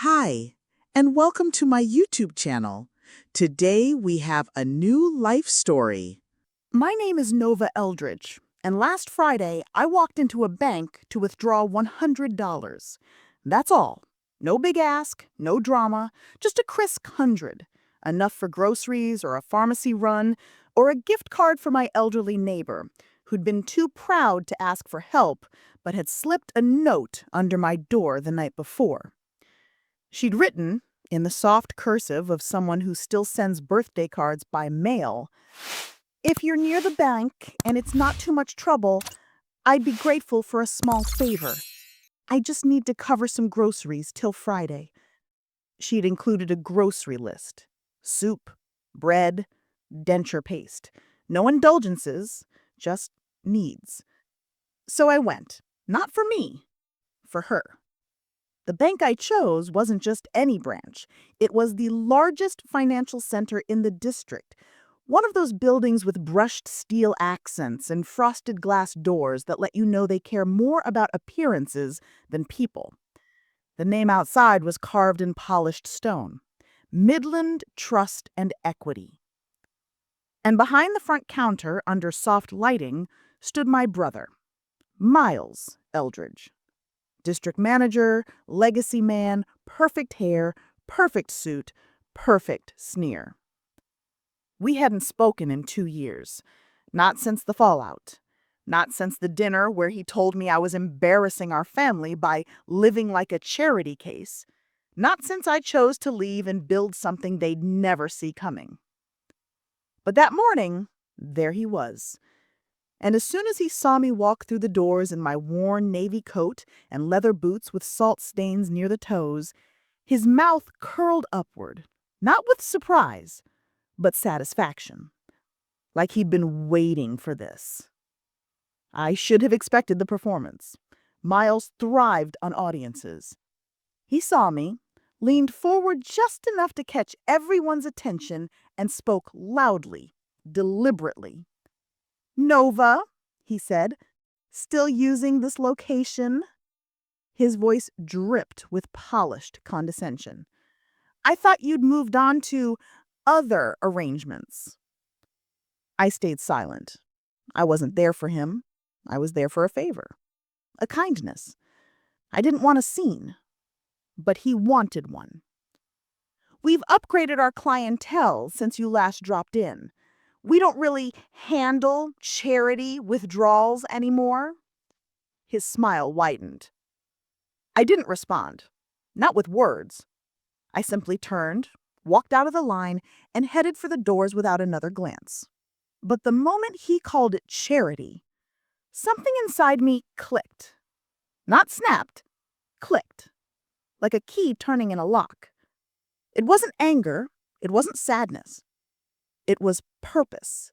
Hi, and welcome to my YouTube channel. Today we have a new life story. My name is Nova Eldridge, and last Friday I walked into a bank to withdraw $100. That's all. No big ask, no drama, just a crisp 100. Enough for groceries or a pharmacy run or a gift card for my elderly neighbor who'd been too proud to ask for help but had slipped a note under my door the night before. She'd written, in the soft cursive of someone who still sends birthday cards by mail, "If you're near the bank and it's not too much trouble, I'd be grateful for a small favor. I just need to cover some groceries till Friday." She'd included a grocery list: soup, bread, denture paste. No indulgences, just needs. So I went. Not for me, for her. The bank I chose wasn't just any branch. It was the largest financial center in the district. One of those buildings with brushed steel accents and frosted glass doors that let you know they care more about appearances than people. The name outside was carved in polished stone: Midland Trust and Equity. And behind the front counter, under soft lighting, stood my brother, Miles Eldridge. District manager, legacy man, perfect hair, perfect suit, perfect sneer. We hadn't spoken in 2 years. Not since the fallout. Not since the dinner where he told me I was embarrassing our family by living like a charity case. Not since I chose to leave and build something they'd never see coming. But that morning, there he was. And as soon as he saw me walk through the doors in my worn navy coat and leather boots with salt stains near the toes, his mouth curled upward, not with surprise, but satisfaction, like he'd been waiting for this. I should have expected the performance. Miles thrived on audiences. He saw me, leaned forward just enough to catch everyone's attention, and spoke loudly, deliberately. "Nova," he said, "still using this location?" His voice dripped with polished condescension. "I thought you'd moved on to other arrangements." I stayed silent. I wasn't there for him. I was there for a favor, a kindness. I didn't want a scene, but he wanted one. "We've upgraded our clientele since you last dropped in. We don't really handle charity withdrawals anymore." His smile widened. I didn't respond, not with words. I simply turned, walked out of the line, and headed for the doors without another glance. But the moment he called it charity, something inside me clicked. Not snapped, clicked, like a key turning in a lock. It wasn't anger, it wasn't sadness. It was purpose.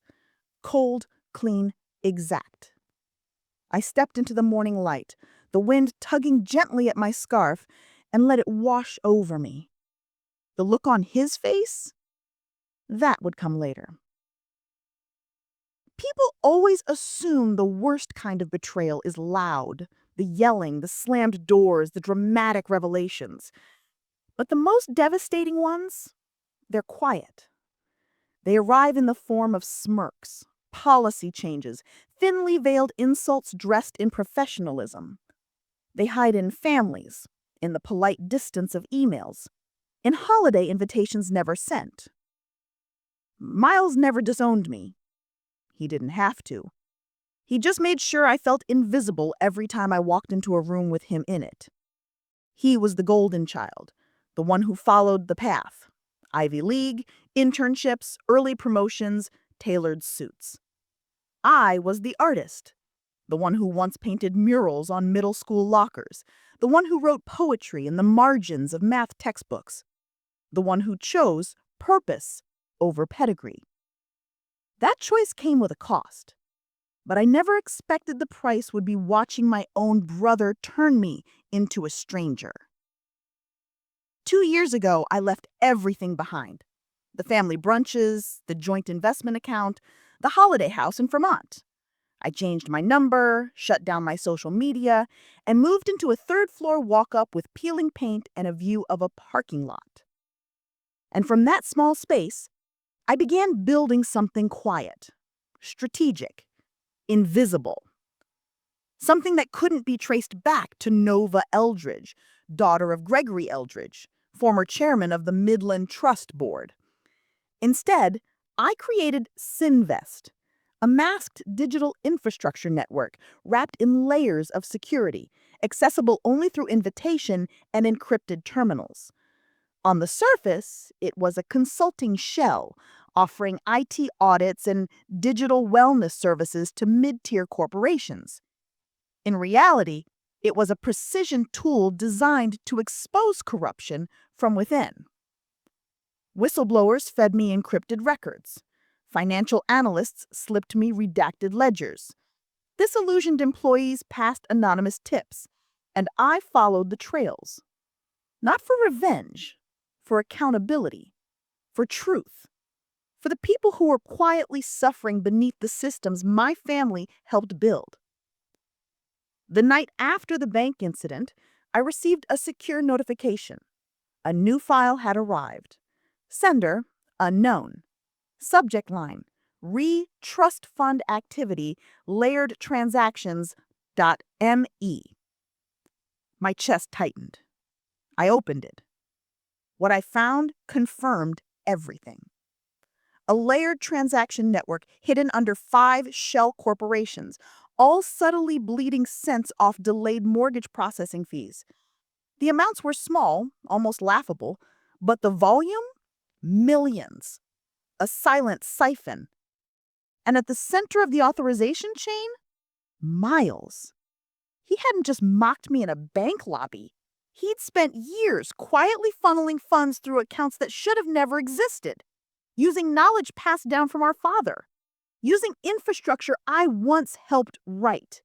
Cold, clean, exact. I stepped into the morning light, the wind tugging gently at my scarf, and let it wash over me. The look on his face? That would come later. People always assume the worst kind of betrayal is loud: the yelling, the slammed doors, the dramatic revelations. But the most devastating ones? They're quiet. They arrive in the form of smirks, policy changes, thinly veiled insults dressed in professionalism. They hide in families, in the polite distance of emails, in holiday invitations never sent. Miles never disowned me. He didn't have to. He just made sure I felt invisible every time I walked into a room with him in it. He was the golden child, the one who followed the path: Ivy League, internships, early promotions, tailored suits. I was the artist, the one who once painted murals on middle school lockers, the one who wrote poetry in the margins of math textbooks, the one who chose purpose over pedigree. That choice came with a cost, but I never expected the price would be watching my own brother turn me into a stranger. 2 years ago, I left everything behind: the family brunches, the joint investment account, the holiday house in Vermont. I changed my number, shut down my social media, and moved into a third-floor walk-up with peeling paint and a view of a parking lot. And from that small space, I began building something quiet, strategic, invisible. Something that couldn't be traced back to Nova Eldridge, daughter of Gregory Eldridge, former chairman of the Midland Trust Board. Instead, I created Sinvest, a masked digital infrastructure network wrapped in layers of security, accessible only through invitation and encrypted terminals. On the surface, it was a consulting shell offering IT audits and digital wellness services to mid-tier corporations. In reality, it was a precision tool designed to expose corruption from within. Whistleblowers fed me encrypted records. Financial analysts slipped me redacted ledgers. Disillusioned employees passed anonymous tips, and I followed the trails. Not for revenge, for accountability, for truth, for the people who were quietly suffering beneath the systems my family helped build. The night after the bank incident, I received a secure notification. A new file had arrived. Sender, unknown. Subject line, Re-Trust Fund Activity, Layered Transactions.me. My chest tightened. I opened it. What I found confirmed everything. A layered transaction network hidden under 5 shell corporations, all subtly bleeding cents off delayed mortgage processing fees. The amounts were small, almost laughable, but the volume? Millions. A silent siphon. And at the center of the authorization chain? Miles. He hadn't just mocked me in a bank lobby. He'd spent years quietly funneling funds through accounts that should have never existed, using knowledge passed down from our father, using infrastructure I once helped write.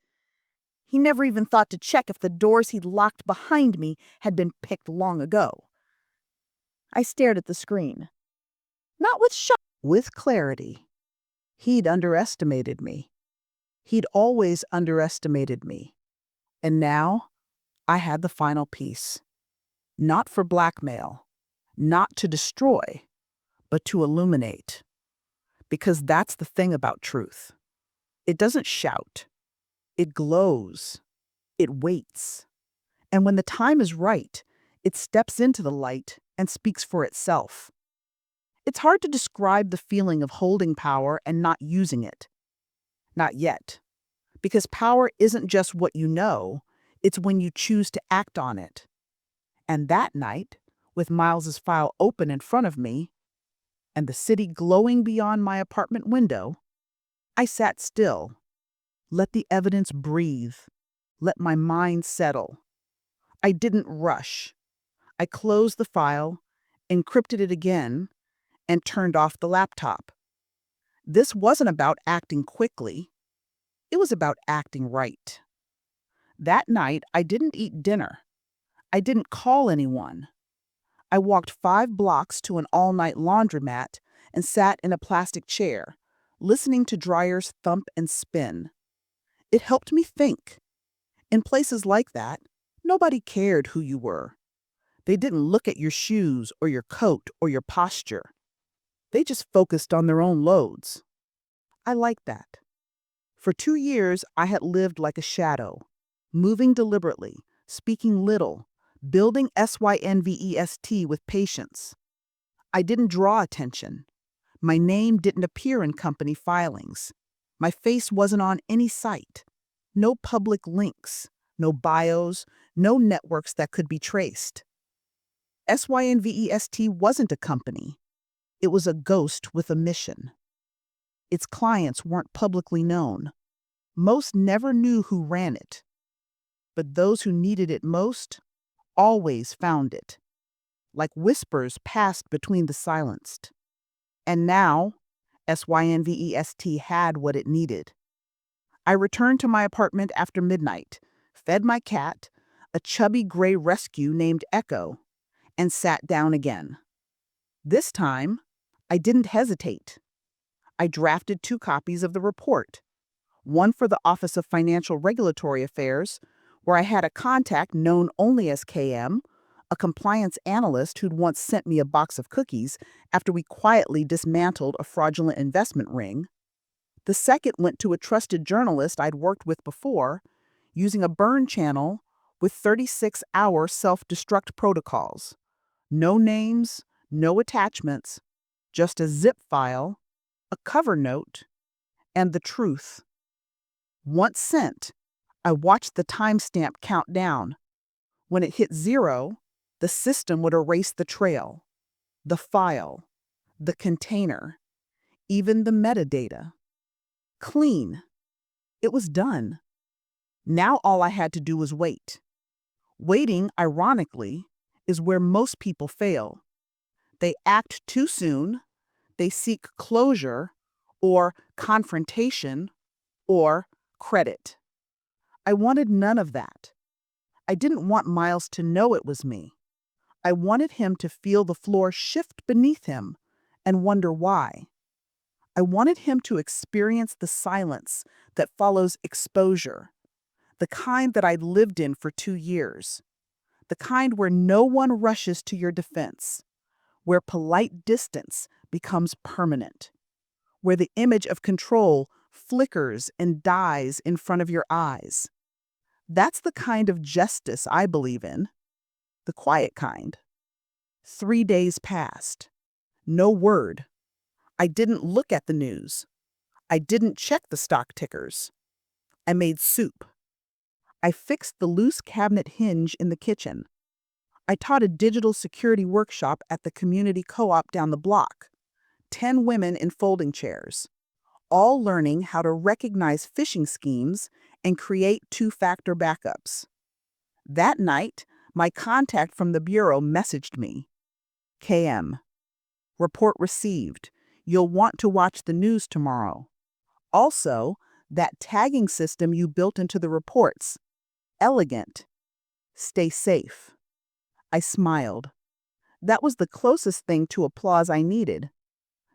He never even thought to check if the doors he'd locked behind me had been picked long ago. I stared at the screen. Not with shock, with clarity. He'd underestimated me. He'd always underestimated me. And now, I had the final piece. Not for blackmail, not to destroy, but to illuminate. Because that's the thing about truth. It doesn't shout. It glows. It waits. And when the time is right, it steps into the light and speaks for itself. It's hard to describe the feeling of holding power and not using it. Not yet. Because power isn't just what you know, it's when you choose to act on it. And that night, with Miles's file open in front of me, and the city glowing beyond my apartment window, I sat still, let the evidence breathe, let my mind settle. I didn't rush. I closed the file, encrypted it again, and turned off the laptop. This wasn't about acting quickly. It was about acting right. That night, I didn't eat dinner. I didn't call anyone. I walked 5 blocks to an all-night laundromat and sat in a plastic chair, listening to dryers thump and spin. It helped me think. In places like that, nobody cared who you were. They didn't look at your shoes or your coat or your posture. They just focused on their own loads. I liked that. For 2 years, I had lived like a shadow, moving deliberately, speaking little, building SYNVEST with patience. I didn't draw attention. My name didn't appear in company filings. My face wasn't on any site. No public links, no bios, no networks that could be traced. SYNVEST wasn't a company. It was a ghost with a mission. Its clients weren't publicly known. Most never knew who ran it. But those who needed it most always found it, like whispers passed between the silenced. And now, SYNVEST had what it needed. I returned to my apartment after midnight, fed my cat, a chubby gray rescue named Echo, and sat down again. This time, I didn't hesitate. I drafted 2 copies of the report, one for the Office of Financial Regulatory Affairs, where I had a contact known only as KM, a compliance analyst who'd once sent me a box of cookies after we quietly dismantled a fraudulent investment ring. The second went to a trusted journalist I'd worked with before, using a burn channel with 36-hour self-destruct protocols. No names, no attachments, just a zip file, a cover note, and the truth. Once sent, I watched the timestamp count down. When it hit 0, the system would erase the trail, the file, the container, even the metadata. Clean. It was done. Now all I had to do was wait. Waiting, ironically, is where most people fail. They act too soon, they seek closure, or confrontation, or credit. I wanted none of that. I didn't want Miles to know it was me. I wanted him to feel the floor shift beneath him and wonder why. I wanted him to experience the silence that follows exposure, the kind that I'd lived in for 2 years, the kind where no one rushes to your defense, where polite distance becomes permanent, where the image of control flickers and dies in front of your eyes. That's the kind of justice I believe in, the quiet kind. 3 days passed. No word. I didn't look at the news. I didn't check the stock tickers. I made soup. I fixed the loose cabinet hinge in the kitchen. I taught a digital security workshop at the community co-op down the block. 10 women in folding chairs, all learning how to recognize phishing schemes and create two-factor backups. That night, my contact from the bureau messaged me. KM. Report received. You'll want to watch the news tomorrow. Also, that tagging system you built into the reports. Elegant. Stay safe. I smiled. That was the closest thing to applause I needed.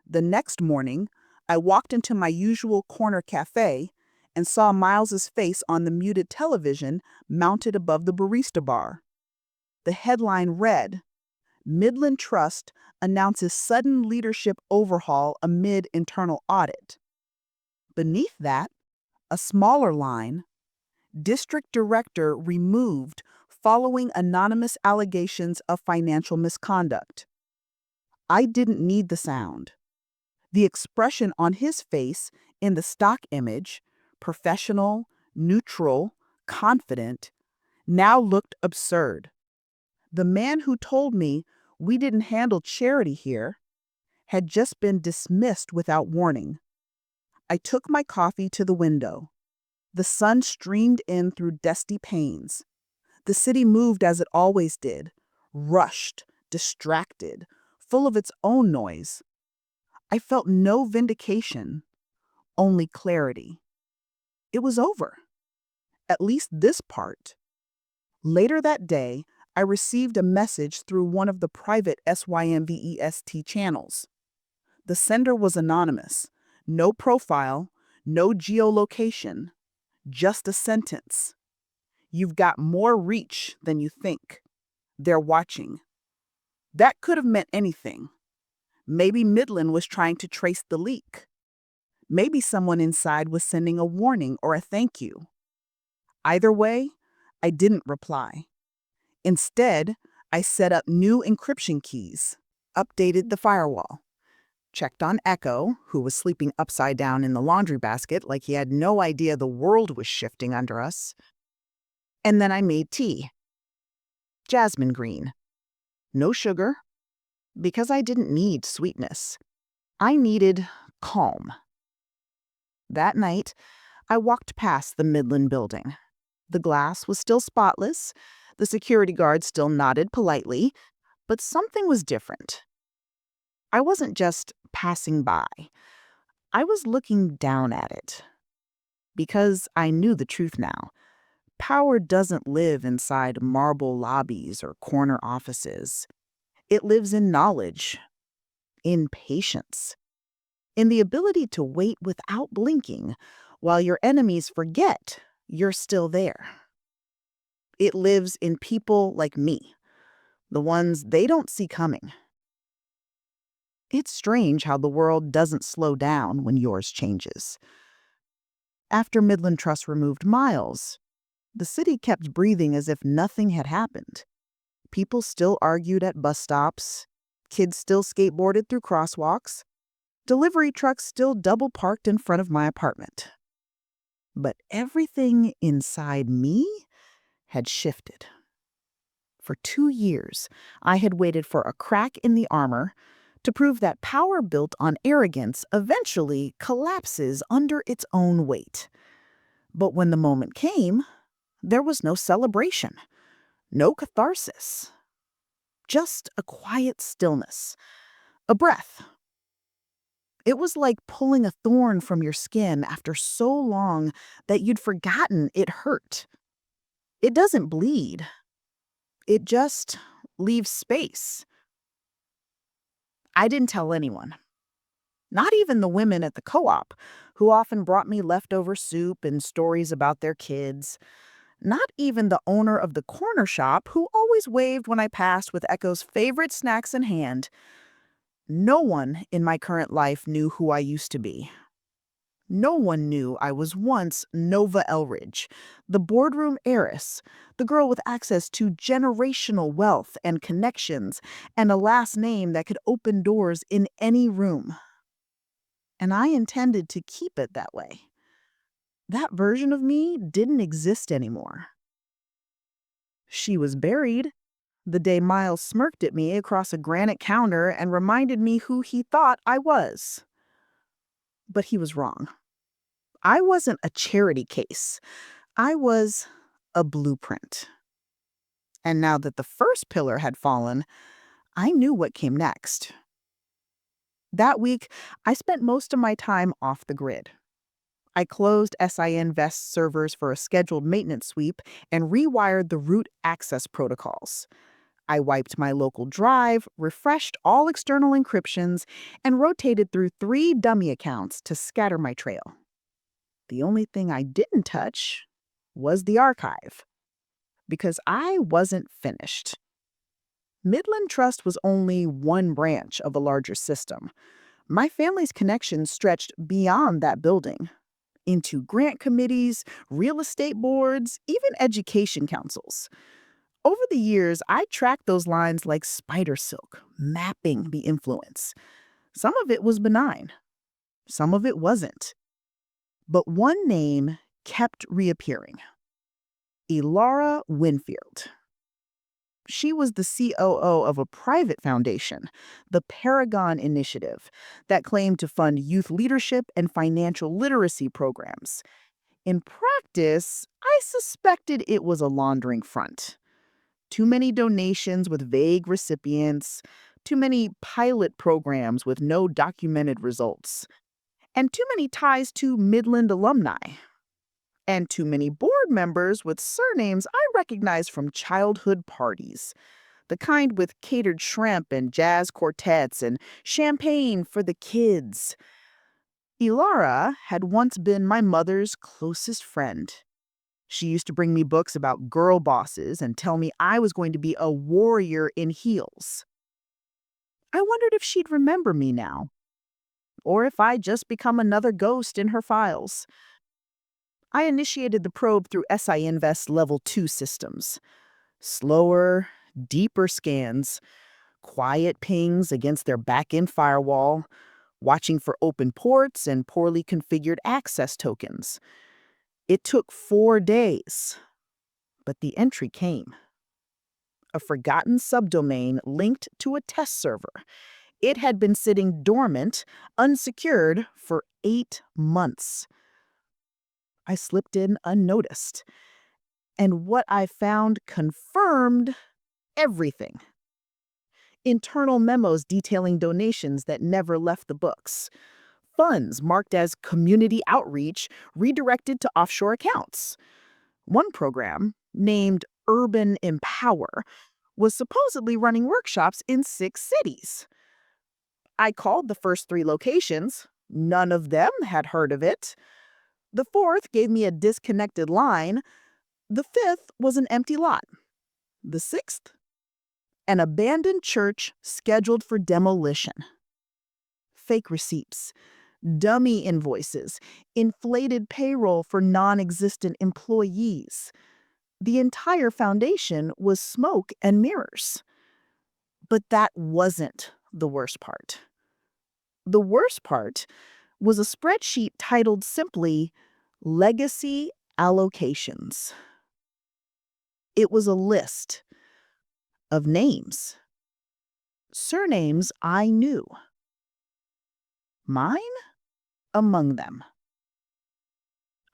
The next morning, I walked into my usual corner cafe and saw Miles's face on the muted television mounted above the barista bar. The headline read, Midland Trust announces sudden leadership overhaul amid internal audit. Beneath that, a smaller line, District Director removed following anonymous allegations of financial misconduct. I didn't need the sound. The expression on his face in the stock image, professional, neutral, confident, now looked absurd. The man who told me we didn't handle charity here had just been dismissed without warning. I took my coffee to the window. The sun streamed in through dusty panes. The city moved as it always did, rushed, distracted, full of its own noise. I felt no vindication, only clarity. It was over. At least this part. Later that day, I received a message through one of the private SYMVEST channels. The sender was anonymous. No profile, no geolocation, just a sentence. You've got more reach than you think. They're watching. That could have meant anything. Maybe Midland was trying to trace the leak. Maybe someone inside was sending a warning or a thank you. Either way, I didn't reply. Instead, I set up new encryption keys, updated the firewall, checked on Echo, who was sleeping upside down in the laundry basket like he had no idea the world was shifting under us. And then I made tea. Jasmine green. No sugar, because I didn't need sweetness. I needed calm. That night, I walked past the Midland building. The glass was still spotless, the security guard still nodded politely, but something was different. I wasn't just passing by. I was looking down at it. Because I knew the truth now. Power doesn't live inside marble lobbies or corner offices. It lives in knowledge, in patience, in the ability to wait without blinking while your enemies forget you're still there. It lives in people like me, the ones they don't see coming. It's strange how the world doesn't slow down when yours changes. After Midland Trust removed Miles, the city kept breathing as if nothing had happened. People still argued at bus stops, kids still skateboarded through crosswalks, delivery trucks still double parked in front of my apartment. But everything inside me had shifted. For 2 years, I had waited for a crack in the armor to prove that power built on arrogance eventually collapses under its own weight. But when the moment came, there was no celebration, no catharsis, just a quiet stillness, a breath. It was like pulling a thorn from your skin after so long that you'd forgotten it hurt. It doesn't bleed. It just leaves space. I didn't tell anyone. Not even the women at the co-op, who often brought me leftover soup and stories about their kids. Not even the owner of the corner shop, who always waved when I passed with Echo's favorite snacks in hand. No one in my current life knew who I used to be. No one knew I was once Nova Eldridge, the boardroom heiress, the girl with access to generational wealth and connections, and a last name that could open doors in any room. And I intended to keep it that way. That version of me didn't exist anymore. She was buried the day Miles smirked at me across a granite counter and reminded me who he thought I was. But he was wrong. I wasn't a charity case. I was a blueprint. And now that the first pillar had fallen, I knew what came next. That week, I spent most of my time off the grid. I closed SIN Vest servers for a scheduled maintenance sweep and rewired the root access protocols. I wiped my local drive, refreshed all external encryptions, and rotated through 3 dummy accounts to scatter my trail. The only thing I didn't touch was the archive, because I wasn't finished. Midland Trust was only one branch of a larger system. My family's connections stretched beyond that building, into grant committees, real estate boards, even education councils. Over the years, I tracked those lines like spider silk, mapping the influence. Some of it was benign. Some of it wasn't. But one name kept reappearing. Elara Winfield. She was the COO of a private foundation, the Paragon Initiative, that claimed to fund youth leadership and financial literacy programs. In practice, I suspected it was a laundering front. Too many donations with vague recipients, too many pilot programs with no documented results, and too many ties to Midland alumni, and too many board members with surnames I recognized from childhood parties, the kind with catered shrimp and jazz quartets and champagne for the kids. Elara had once been my mother's closest friend. She used to bring me books about girl bosses and tell me I was going to be a warrior in heels. I wondered if she'd remember me now, or if I'd just become another ghost in her files. I initiated the probe through SIN Vest Level 2 systems. Slower, deeper scans, quiet pings against their back-end firewall, watching for open ports and poorly configured access tokens. It took 4 days, but the entry came. A forgotten subdomain linked to a test server. It had been sitting dormant, unsecured, for 8 months. I slipped in unnoticed, and what I found confirmed everything. Internal memos detailing donations that never left the books. Funds marked as community outreach redirected to offshore accounts. One program, named Urban Empower, was supposedly running workshops in 6 cities. I called the first 3 locations. None of them had heard of it. The fourth gave me a disconnected line. The fifth was an empty lot. The sixth, an abandoned church scheduled for demolition. Fake receipts, dummy invoices, inflated payroll for non-existent employees. The entire foundation was smoke and mirrors. But that wasn't the worst part. The worst part was a spreadsheet titled simply Legacy Allocations. It was a list of names, surnames I knew. Mine among them.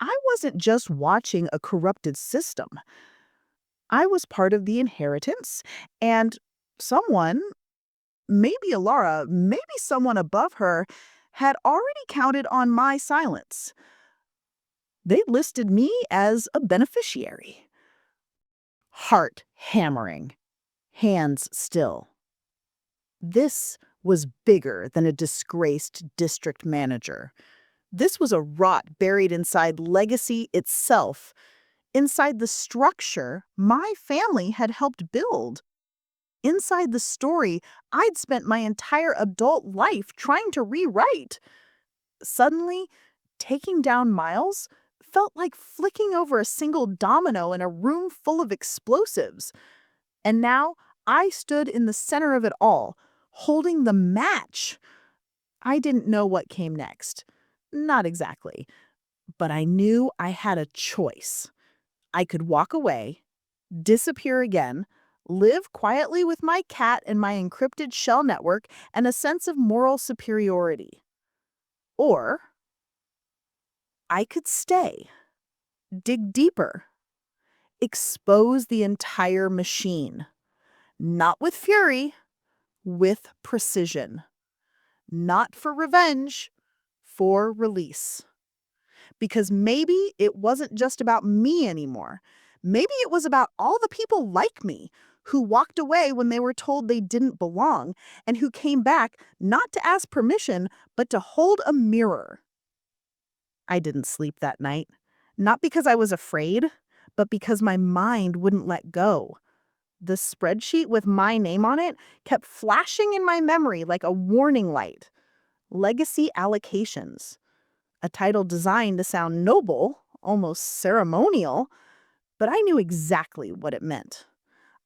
I wasn't just watching a corrupted system. I was part of the inheritance, and someone, maybe Alara, maybe someone above her, had already counted on my silence. They listed me as a beneficiary. Heart hammering, hands still. This was bigger than a disgraced district manager. This was a rot buried inside legacy itself, inside the structure my family had helped build. Inside the story I'd spent my entire adult life trying to rewrite. Suddenly, taking down Miles felt like flicking over a single domino in a room full of explosives. And now I stood in the center of it all, holding the match. I didn't know what came next. Not exactly. But I knew I had a choice. I could walk away, disappear again, live quietly with my cat and my encrypted shell network and a sense of moral superiority. Or I could stay, dig deeper, expose the entire machine. Not with fury, with precision. Not for revenge, for release. Because maybe it wasn't just about me anymore. Maybe it was about all the people like me who walked away when they were told they didn't belong and who came back not to ask permission, but to hold a mirror. I didn't sleep that night, not because I was afraid, but because my mind wouldn't let go. The spreadsheet with my name on it kept flashing in my memory like a warning light. Legacy allocations. A title designed to sound noble, almost ceremonial, but I knew exactly what it meant.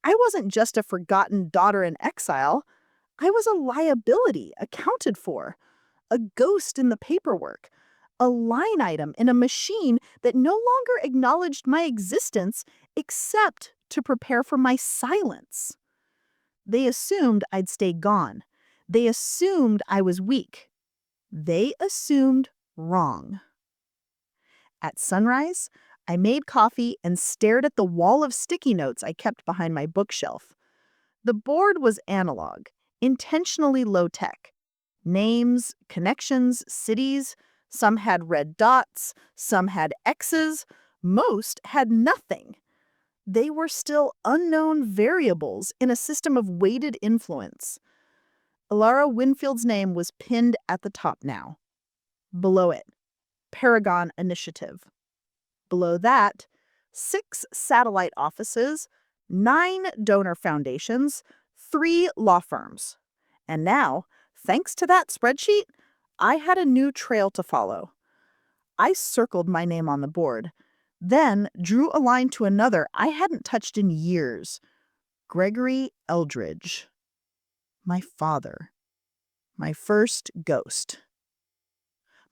I wasn't just a forgotten daughter in exile. I was a liability accounted for, a ghost in the paperwork, a line item in a machine that no longer acknowledged my existence except to prepare for my silence. They assumed I'd stay gone. They assumed I was weak. They assumed wrong. At sunrise, I made coffee and stared at the wall of sticky notes I kept behind my bookshelf. The board was analog, intentionally low-tech. Names, connections, cities. Some had red dots, some had X's, most had nothing. They were still unknown variables in a system of weighted influence. Alara Winfield's name was pinned at the top now. Below it, Paragon Initiative. Below that, 6 satellite offices, 9 donor foundations, 3 law firms. And now, thanks to that spreadsheet, I had a new trail to follow. I circled my name on the board, then drew a line to another I hadn't touched in years. Gregory Eldridge. My father. My first ghost.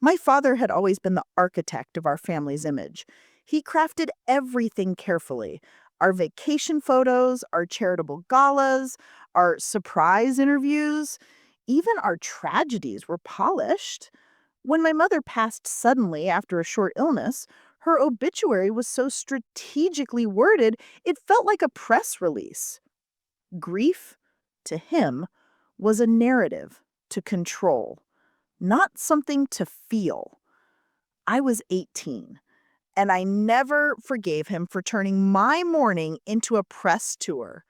My father had always been the architect of our family's image. He crafted everything carefully. Our vacation photos, our charitable galas, our surprise interviews, even our tragedies were polished. When my mother passed suddenly after a short illness, her obituary was so strategically worded it felt like a press release. Grief, to him, was a narrative to control, not something to feel. I was 18, and I never forgave him for turning my mourning into a press tour.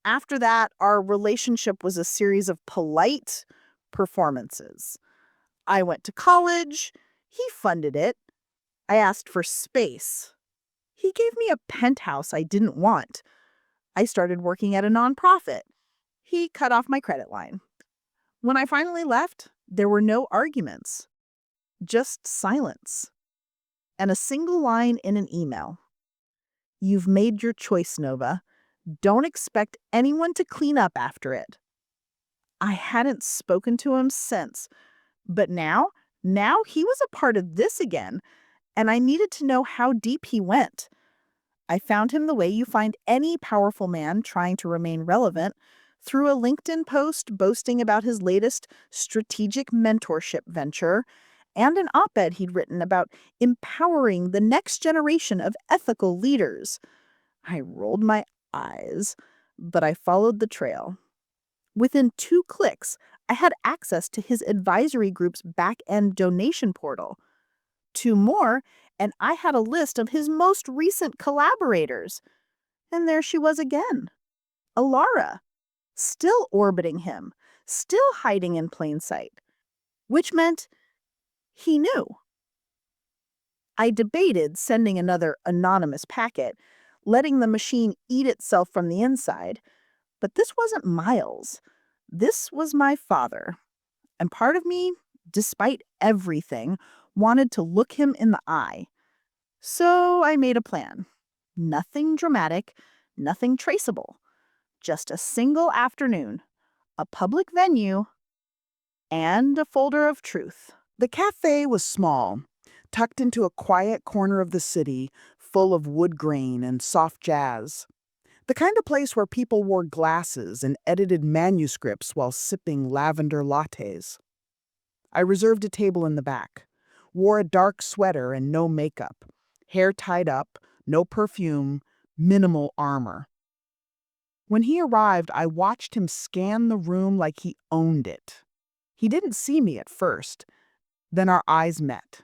After that, our relationship was a series of polite performances. I went to college, he funded it, I asked for space. He gave me a penthouse I didn't want. I started working at a nonprofit. He cut off my credit line. When I finally left, there were no arguments, just silence, and a single line in an email. You've made your choice, Nova. Don't expect anyone to clean up after it. I hadn't spoken to him since, but now he was a part of this again, and I needed to know how deep he went. I found him the way you find any powerful man trying to remain relevant, through a LinkedIn post boasting about his latest strategic mentorship venture and an op-ed he'd written about empowering the next generation of ethical leaders. I rolled my eyes, but I followed the trail. Within 2 clicks, I had access to his advisory group's back-end donation portal. 2 more, and I had a list of his most recent collaborators. And there she was again, Alara, still orbiting him, still hiding in plain sight, which meant he knew. I debated sending another anonymous packet, letting the machine eat itself from the inside, but this wasn't Miles. This was my father. And part of me, despite everything, wanted to look him in the eye. So I made a plan. Nothing dramatic, nothing traceable. Just a single afternoon, a public venue, and a folder of truth. The cafe was small, tucked into a quiet corner of the city, full of wood grain and soft jazz. The kind of place where people wore glasses and edited manuscripts while sipping lavender lattes. I reserved a table in the back, wore a dark sweater and no makeup, hair tied up, no perfume, minimal armor. When he arrived, I watched him scan the room like he owned it. He didn't see me at first. Then our eyes met.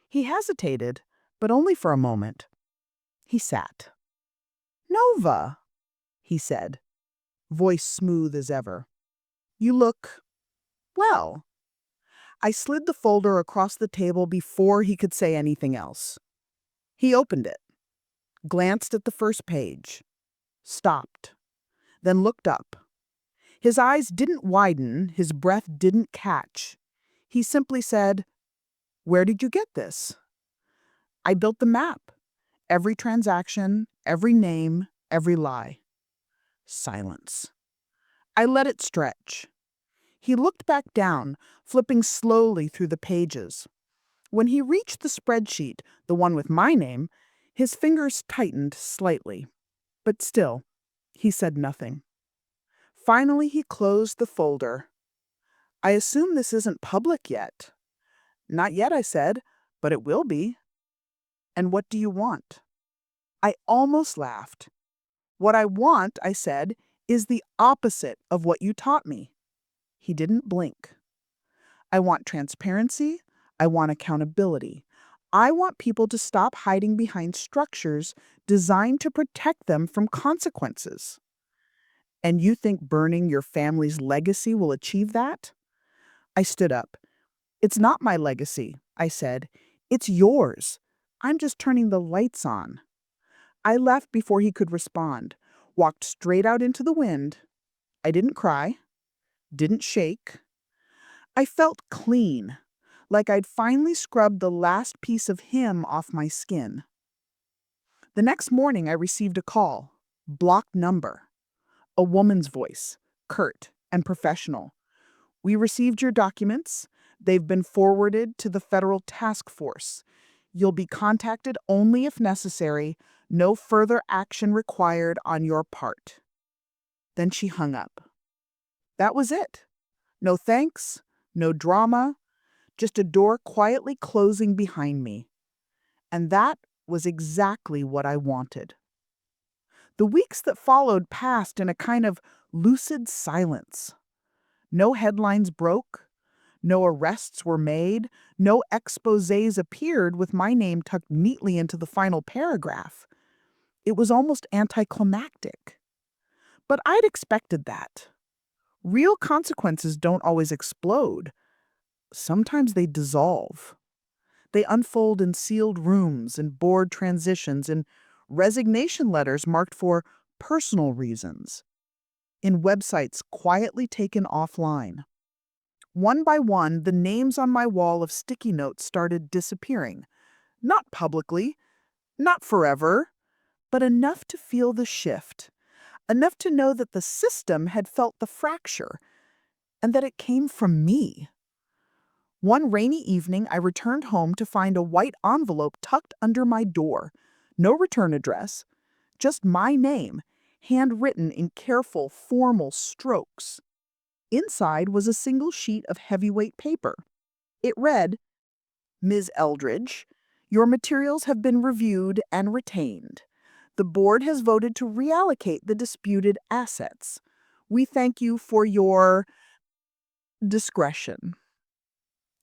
He hesitated, but only for a moment. He sat. "Nova," he said, voice smooth as ever. "You look, well." I slid the folder across the table before he could say anything else. He opened it, glanced at the first page, stopped, then looked up. His eyes didn't widen, his breath didn't catch. He simply said, "Where did you get this?" I built the map. Every transaction, every name, every lie. Silence. I let it stretch. He looked back down, flipping slowly through the pages. When he reached the spreadsheet, the one with my name, his fingers tightened slightly. But still, he said nothing. Finally, he closed the folder. "I assume this isn't public yet." "Not yet," I said, "but it will be." "And what do you want?" I almost laughed. "What I want," I said, "is the opposite of what you taught me." He didn't blink. "I want transparency. I want accountability. I want people to stop hiding behind structures designed to protect them from consequences." "And you think burning your family's legacy will achieve that?" I stood up. "It's not my legacy," I said. "It's yours. I'm just turning the lights on." I left before he could respond, walked straight out into the wind. I didn't cry, didn't shake. I felt clean, like I'd finally scrubbed the last piece of him off my skin. The next morning, I received a call, blocked number. A woman's voice, curt and professional. "We received your documents. They've been forwarded to the federal task force. You'll be contacted only if necessary. No further action required on your part." Then she hung up. That was it. No thanks, no drama, just a door quietly closing behind me. And that was exactly what I wanted. The weeks that followed passed in a kind of lucid silence. No headlines broke, no arrests were made, no exposés appeared with my name tucked neatly into the final paragraph. It was almost anticlimactic. But I'd expected that. Real consequences don't always explode. Sometimes they dissolve. They unfold in sealed rooms, in board transitions, in resignation letters marked for personal reasons, in websites quietly taken offline. One by one, the names on my wall of sticky notes started disappearing. Not publicly, not forever, but enough to feel the shift, enough to know that the system had felt the fracture and that it came from me. One rainy evening, I returned home to find a white envelope tucked under my door. No return address, just my name, handwritten in careful, formal strokes. Inside was a single sheet of heavyweight paper. It read, Ms. Eldridge, your materials have been reviewed and retained. The board has voted to reallocate the disputed assets. We thank you for your discretion.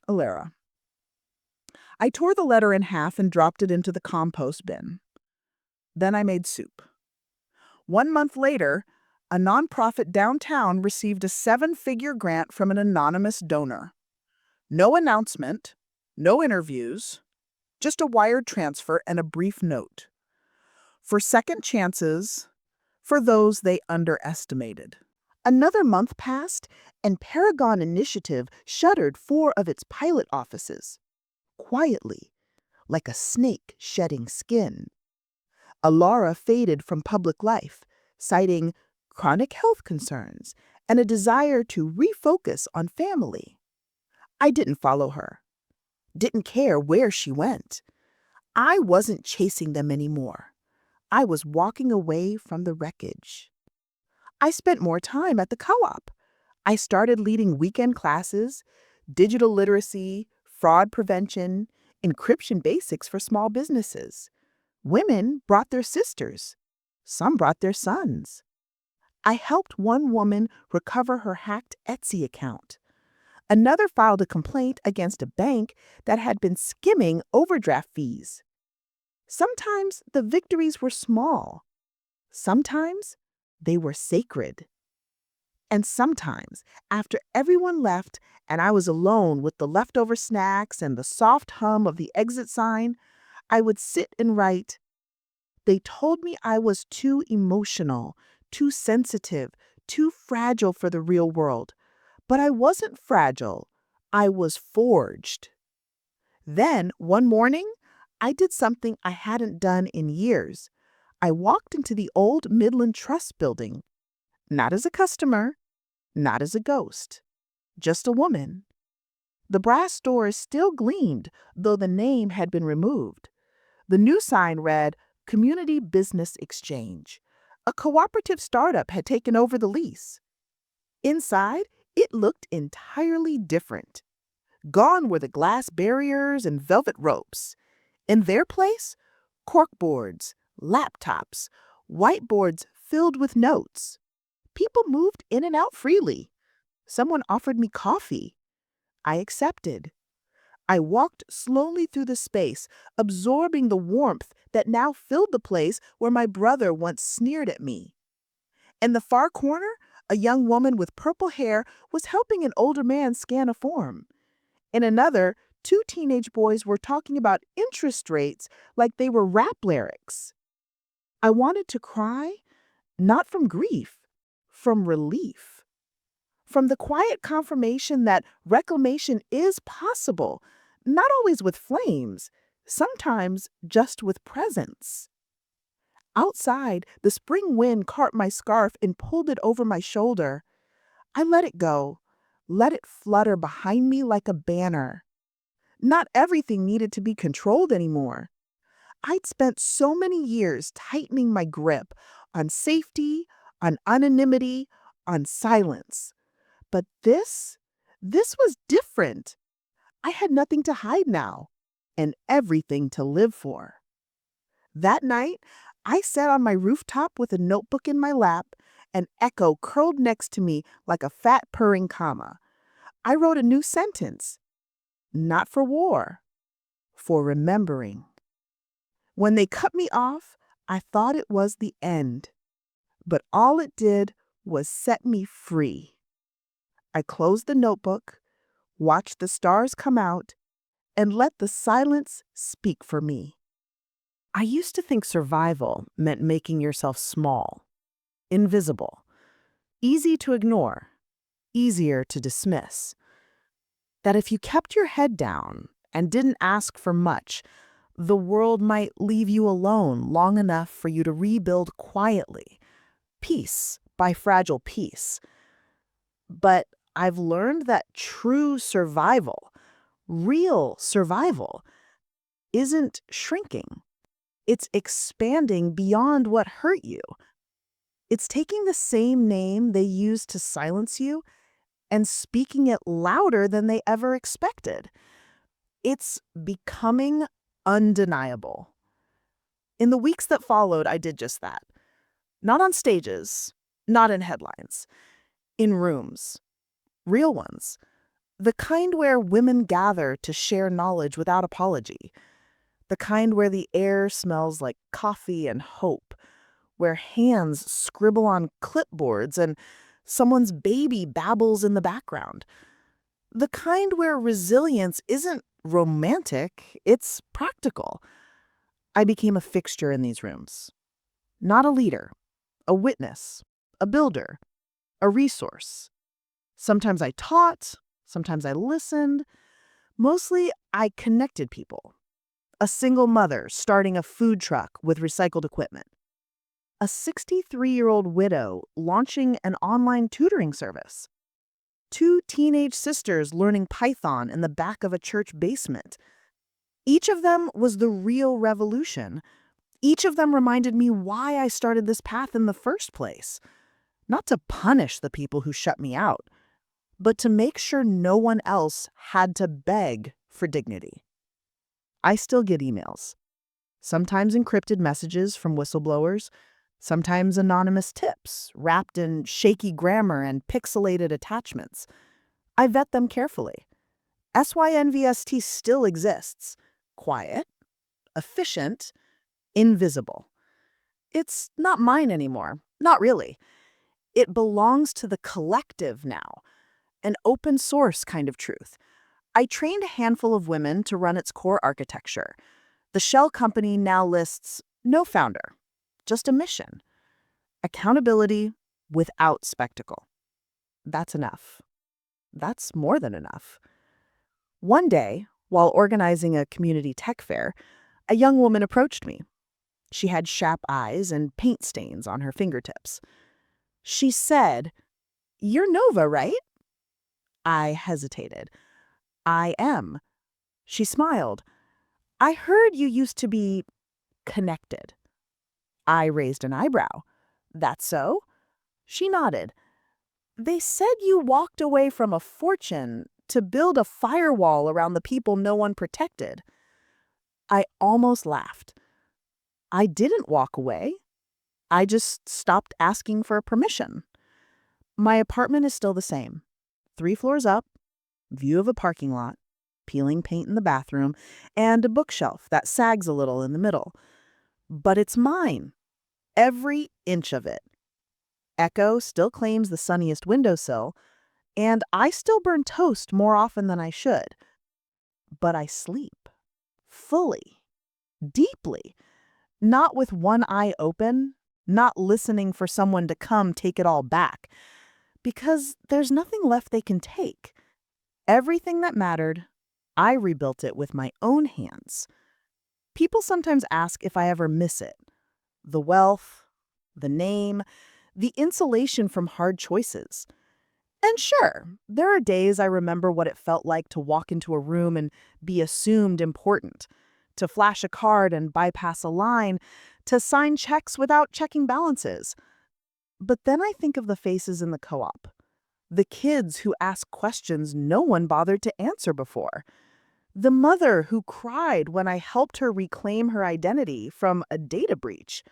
Alara. I tore the letter in half and dropped it into the compost bin. Then I made soup. 1 month later, a nonprofit downtown received a 7-figure grant from an anonymous donor. No announcement, no interviews, just a wired transfer and a brief note. For second chances, for those they underestimated. Another month passed, and Paragon Initiative shuttered 4 of its pilot offices. Quietly, like a snake shedding skin. Alara faded from public life, citing chronic health concerns and a desire to refocus on family. I didn't follow her, didn't care where she went. I wasn't chasing them anymore. I was walking away from the wreckage. I spent more time at the co-op. I started leading weekend classes, digital literacy, fraud prevention, encryption basics for small businesses. Women brought their sisters. Some brought their sons. I helped one woman recover her hacked Etsy account. Another filed a complaint against a bank that had been skimming overdraft fees. Sometimes the victories were small. Sometimes they were sacred. And sometimes, after everyone left and I was alone with the leftover snacks and the soft hum of the exit sign, I would sit and write, They told me I was too emotional, too sensitive, too fragile for the real world. But I wasn't fragile. I was forged. Then, one morning, I did something I hadn't done in years. I walked into the old Midland Trust building, not as a customer, not as a ghost, just a woman. The brass doors still gleamed, though the name had been removed. The new sign read, Community Business Exchange. A cooperative startup had taken over the lease. Inside, it looked entirely different. Gone were the glass barriers and velvet ropes. In their place, corkboards, laptops, whiteboards filled with notes. People moved in and out freely. Someone offered me coffee. I accepted. I walked slowly through the space, absorbing the warmth that now filled the place where my brother once sneered at me. In the far corner, a young woman with purple hair was helping an older man scan a form. In another, 2 teenage boys were talking about interest rates like they were rap lyrics. I wanted to cry, not from grief, from relief. From the quiet confirmation that reclamation is possible, not always with flames, sometimes just with presence. Outside, the spring wind caught my scarf and pulled it over my shoulder. I let it go, let it flutter behind me like a banner. Not everything needed to be controlled anymore. I'd spent so many years tightening my grip on safety, on anonymity, on silence. But this was different. I had nothing to hide now, and everything to live for. That night, I sat on my rooftop with a notebook in my lap, an echo curled next to me like a fat purring comma. I wrote a new sentence. Not for war, for remembering. When they cut me off, I thought it was the end. But all it did was set me free. I closed the notebook, watched the stars come out, and let the silence speak for me. I used to think survival meant making yourself small, invisible, easy to ignore, easier to dismiss. That if you kept your head down and didn't ask for much, the world might leave you alone long enough for you to rebuild quietly, piece by fragile piece. But I've learned that true survival, real survival, isn't shrinking. It's expanding beyond what hurt you. It's taking the same name they used to silence you and speaking it louder than they ever expected. It's becoming undeniable. In the weeks that followed, I did just that. Not on stages, not in headlines, in rooms, real ones. The kind where women gather to share knowledge without apology. The kind where the air smells like coffee and hope, where hands scribble on clipboards and someone's baby babbles in the background. The kind where resilience isn't romantic, it's practical. I became a fixture in these rooms. Not a leader, a witness, a builder, a resource. Sometimes I taught, sometimes I listened. Mostly I connected people. A single mother starting a food truck with recycled equipment. A 63-year-old widow launching an online tutoring service. 2 teenage sisters learning Python in the back of a church basement. Each of them was the real revolution. Each of them reminded me why I started this path in the first place. Not to punish the people who shut me out, but to make sure no one else had to beg for dignity. I still get emails. Sometimes encrypted messages from whistleblowers, sometimes anonymous tips wrapped in shaky grammar and pixelated attachments. I vet them carefully. SYNVST still exists. Quiet, efficient, invisible. It's not mine anymore. Not really. It belongs to the collective now. An open source kind of truth. I trained a handful of women to run its core architecture. The shell company now lists no founder, just a mission. Accountability without spectacle. That's enough. That's more than enough. One day, while organizing a community tech fair, a young woman approached me. She had sharp eyes and paint stains on her fingertips. She said, "You're Nova, right?" I hesitated. "I am." She smiled. "I heard you used to be connected." I raised an eyebrow. "That's so?" She nodded. "They said you walked away from a fortune to build a firewall around the people no one protected." I almost laughed. I didn't walk away. I just stopped asking for permission. My apartment is still the same. 3 floors up, view of a parking lot, peeling paint in the bathroom, and a bookshelf that sags a little in the middle. But it's mine. Every inch of it. Echo still claims the sunniest windowsill, and I still burn toast more often than I should. But I sleep. Fully. Deeply. Not with one eye open, not listening for someone to come take it all back. Because there's nothing left they can take. Everything that mattered, I rebuilt it with my own hands. People sometimes ask if I ever miss it. The wealth, the name, the insulation from hard choices. And sure, there are days I remember what it felt like to walk into a room and be assumed important, to flash a card and bypass a line, to sign checks without checking balances. But then I think of the faces in the co-op, the kids who ask questions no one bothered to answer before, the mother who cried when I helped her reclaim her identity from a data breach.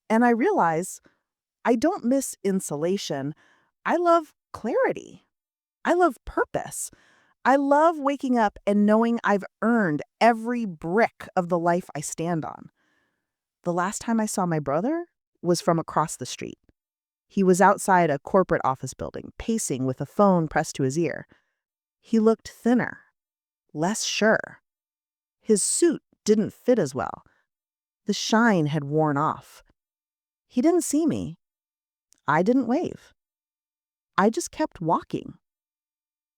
And I realize I don't miss insulation. I love clarity. I love purpose. I love waking up and knowing I've earned every brick of the life I stand on. The last time I saw my brother was from across the street. He was outside a corporate office building, pacing with a phone pressed to his ear. He looked thinner, less sure. His suit didn't fit as well. The shine had worn off. He didn't see me. I didn't wave. I just kept walking.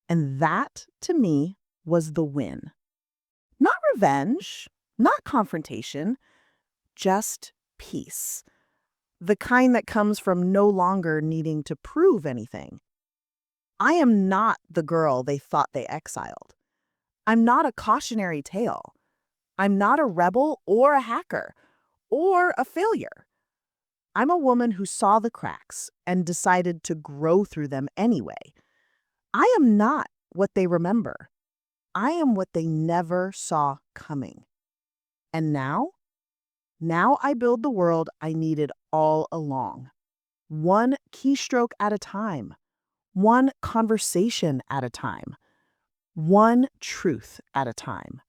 And that, to me, was the win. Not revenge, not confrontation, just peace. The kind that comes from no longer needing to prove anything. I am not the girl they thought they exiled. I'm not a cautionary tale. I'm not a rebel or a hacker or a failure. I'm a woman who saw the cracks and decided to grow through them anyway. I am not what they remember. I am what they never saw coming. And now? Now I build the world I needed all along. One keystroke at a time. One conversation at a time. One truth at a time.